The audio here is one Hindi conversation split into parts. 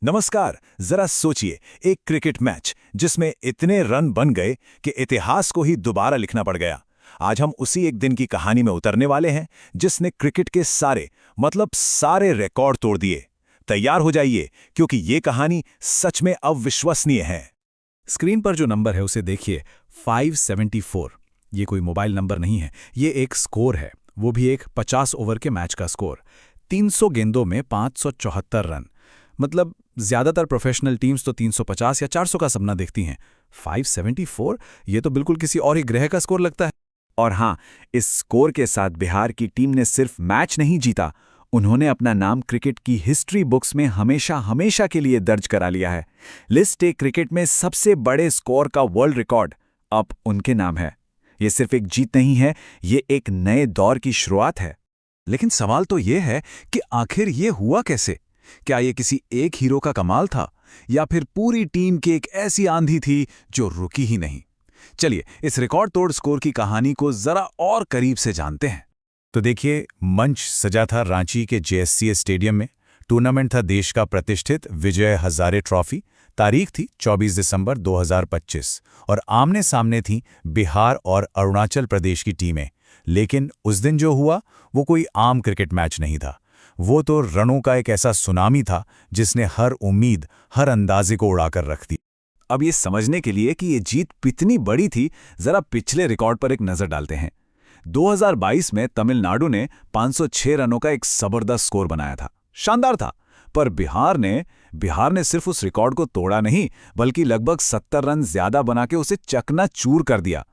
नमस्कार। जरा सोचिए, एक क्रिकेट मैच जिसमें इतने रन बन गए कि इतिहास को ही दोबारा लिखना पड़ गया। आज हम उसी एक दिन की कहानी में उतरने वाले हैं जिसने क्रिकेट के सारे रिकॉर्ड तोड़ दिए। तैयार हो जाइए, क्योंकि ये कहानी सच में अविश्वसनीय है। स्क्रीन पर जो नंबर है उसे देखिए, 574। ये कोई मोबाइल नंबर नहीं है, ये एक स्कोर है, वो भी एक 50 ओवर के मैच का स्कोर। 300 गेंदों में 574 रन। मतलब ज्यादातर प्रोफेशनल टीम्स तो 350 या 400 का सपना देखती हैं। 574, ये तो बिल्कुल किसी और ही ग्रह का स्कोर लगता है। और हाँ, इस स्कोर के साथ बिहार की टीम ने सिर्फ मैच नहीं जीता, उन्होंने अपना नाम क्रिकेट की हिस्ट्री बुक्स में हमेशा हमेशा के लिए दर्ज करा लिया है। लिस्ट ए क्रिकेट में सबसे बड़े स्कोर का वर्ल्ड रिकॉर्ड अब उनके नाम है। ये सिर्फ एक जीत नहीं है, ये एक नए दौर की शुरुआत है। लेकिन सवाल तो ये है कि आखिर ये हुआ कैसे? क्या ये किसी एक हीरो का कमाल था, या फिर पूरी टीम की एक ऐसी आंधी थी जो रुकी ही नहीं? चलिए इस रिकॉर्ड तोड़ स्कोर की कहानी को जरा और करीब से जानते हैं। तो देखिए, मंच सजा था रांची के जेएससीए स्टेडियम में। टूर्नामेंट था देश का प्रतिष्ठित विजय हजारे ट्रॉफी। तारीख थी 24 दिसंबर 2025 और आमने सामने थी बिहार और अरुणाचल प्रदेश की टीमें। लेकिन उस दिन जो हुआ वो कोई आम क्रिकेट मैच नहीं था। वो तो रनों का एक ऐसा सुनामी था जिसने हर उम्मीद, हर अंदाजे को उड़ाकर रख दी। अब ये समझने के लिए कि ये जीत कितनी बड़ी थी, जरा पिछले रिकॉर्ड पर एक नजर डालते हैं। 2022 में तमिलनाडु ने 506 रनों का एक जबरदस्त स्कोर बनाया था। शानदार था। पर बिहार ने सिर्फ उस रिकॉर्ड को तोड़ा नहीं, बल्कि लगभग 70 रन ज्यादा बना के उसे चकनाचूर कर दिया।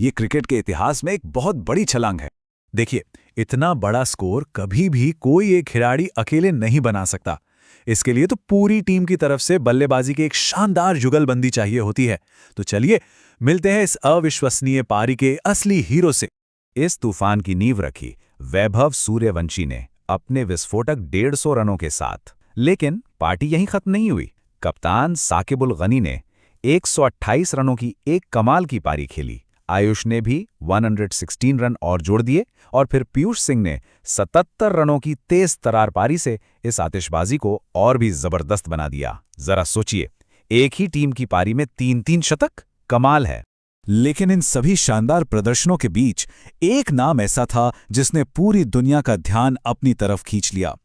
ये क्रिकेट के इतिहास में एक बहुत बड़ी छलांग है। देखिए, इतना बड़ा स्कोर कभी भी कोई एक खिलाड़ी अकेले नहीं बना सकता। इसके लिए तो पूरी टीम की तरफ से बल्लेबाजी की एक शानदार जुगलबंदी चाहिए होती है। तो चलिए मिलते हैं इस अविश्वसनीय पारी के असली हीरो से। इस तूफान की नींव रखी वैभव सूर्यवंशी ने अपने विस्फोटक 150 रनों के साथ। लेकिन पार्टी यहीं खत्म नहीं हुई। कप्तान साकिबुल गनी ने 128 रनों की एक कमाल की पारी खेली। आयुष ने भी 116 रन और जोड़ दिए और फिर पीयूष सिंह ने 77 रनों की तेज तरार पारी से इस आतिशबाजी को और भी जबरदस्त बना दिया। जरा सोचिए, एक ही टीम की पारी में 3-3 शतक, कमाल है। लेकिन इन सभी शानदार प्रदर्शनों के बीच एक नाम ऐसा था जिसने पूरी दुनिया का ध्यान अपनी तरफ खींच लिया।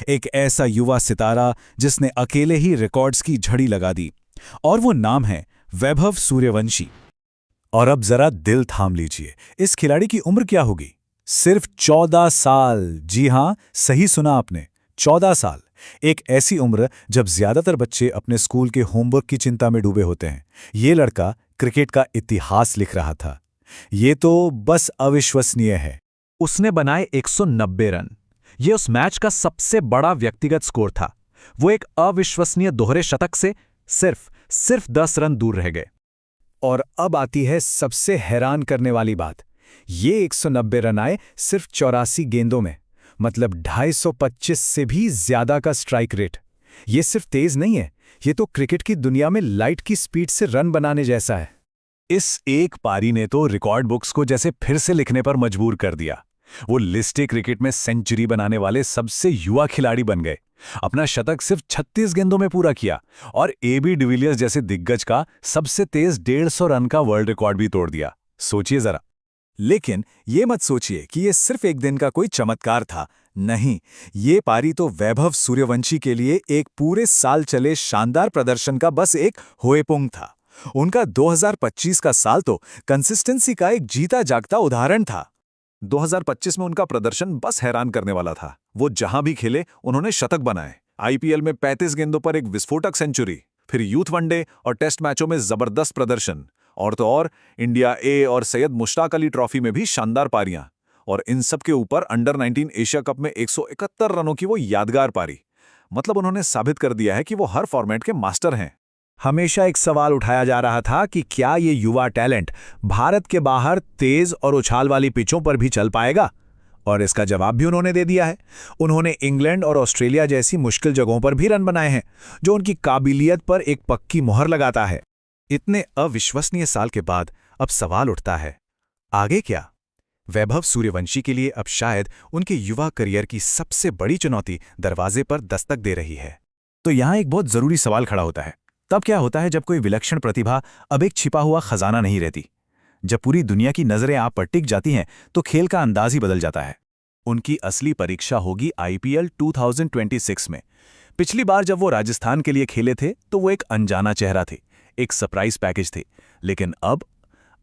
एक ऐसा युवा सितारा जिसने अकेले ही रिकॉर्ड्स की झड़ी लगा दी, और वो नाम है वैभव सूर्यवंशी। और अब जरा दिल थाम लीजिए, इस खिलाड़ी की उम्र क्या होगी? सिर्फ 14 साल। जी हां, सही सुना आपने, 14 साल। एक ऐसी उम्र जब ज्यादातर बच्चे अपने स्कूल के होमवर्क की चिंता में डूबे होते हैं। ये लड़का क्रिकेट का इतिहास लिख रहा था। ये तो बस अविश्वसनीय है। उसने बनाए 190 रन। ये उस मैच का सबसे बड़ा व्यक्तिगत स्कोर था। वो एक अविश्वसनीय दोहरे शतक से सिर्फ 10 रन दूर रह गए। और अब आती है सबसे हैरान करने वाली बात। ये 190 रन आए सिर्फ 84 गेंदों में, मतलब 225 से भी ज्यादा का स्ट्राइक रेट। ये सिर्फ तेज नहीं है, ये तो क्रिकेट की दुनिया में लाइट की स्पीड से रन बनाने जैसा है। इस एक पारी ने तो रिकॉर्ड बुक्स को जैसे फिर से लिखने पर मजबूर कर दिया। वो लिस्ट ए क्रिकेट में सेंचुरी बनाने वाले सबसे युवा खिलाड़ी बन गए। अपना शतक सिर्फ 36 गेंदों में पूरा किया और एबी डिविलियर्स जैसे दिग्गज का सबसे तेज 150 रन का वर्ल्ड रिकॉर्ड भी तोड़ दिया। सोचिए जरा। लेकिन ये मत सोचिए कि ये सिर्फ एक दिन का कोई चमत्कार था। नहीं, ये पारी तो वैभव सूर्यवंशी के लिए एक पूरे साल चले शानदार प्रदर्शन का बस एक होएपुंग था। उनका 2025 का साल तो कंसिस्टेंसी का एक जीता जागता उदाहरण था। 2025 में उनका प्रदर्शन बस हैरान करने वाला था। वो जहां भी खेले उन्होंने शतक बनाए। आईपीएल में 35 गेंदों पर एक विस्फोटक सेंचुरी, फिर यूथ वनडे और टेस्ट मैचों में जबरदस्त प्रदर्शन, और तो और इंडिया ए और सैयद मुश्ताक अली ट्रॉफी में भी शानदार पारियां। और इन सब के ऊपर अंडर 19 एशिया कप में 171 रनों की वो यादगार पारी। मतलब उन्होंने साबित कर दिया है कि वो हर फॉर्मेट के मास्टर हैं। हमेशा एक सवाल उठाया जा रहा था कि क्या ये युवा टैलेंट भारत के बाहर तेज और उछाल वाली पिचों पर भी चल पाएगा, और इसका जवाब भी उन्होंने दे दिया है। उन्होंने इंग्लैंड और ऑस्ट्रेलिया जैसी मुश्किल जगहों पर भी रन बनाए हैं, जो उनकी काबिलियत पर एक पक्की मुहर लगाता है। इतने अविश्वसनीय साल के बाद अब सवाल उठता है, आगे क्या? वैभव सूर्यवंशी के लिए अब शायद उनके युवा करियर की सबसे बड़ी चुनौती दरवाजे पर दस्तक दे रही है। तो यहाँ एक बहुत जरूरी सवाल खड़ा होता है, तब क्या होता है जब कोई विलक्षण प्रतिभा अब एक छिपा हुआ खजाना नहीं रहती? जब पूरी दुनिया की नजरें आप पर टिक जाती हैं तो खेल का अंदाज ही बदल जाता है। उनकी असली परीक्षा होगी आईपीएल 2026 में। पिछली बार जब वो राजस्थान के लिए खेले थे तो वो एक अनजाना चेहरा थे, एक सरप्राइज पैकेज थे, लेकिन अब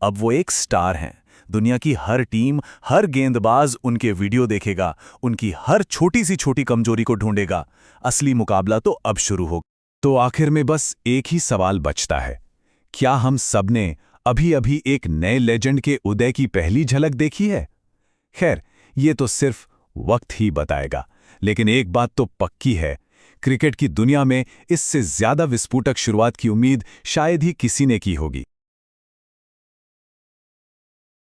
वो एक स्टार हैं। दुनिया की हर टीम, हर गेंदबाज उनके वीडियो देखेगा, उनकी हर छोटी सी छोटी कमजोरी को ढूंढेगा। असली मुकाबला तो अब शुरू होगा। तो आखिर में बस एक ही सवाल बचता है, क्या हम सबने अभी-अभी एक नए लेजेंड के उदय की पहली झलक देखी है? खैर, ये तो सिर्फ वक्त ही बताएगा, लेकिन एक बात तो पक्की है, क्रिकेट की दुनिया में इससे ज्यादा विस्फोटक शुरुआत की उम्मीद शायद ही किसी ने की होगी।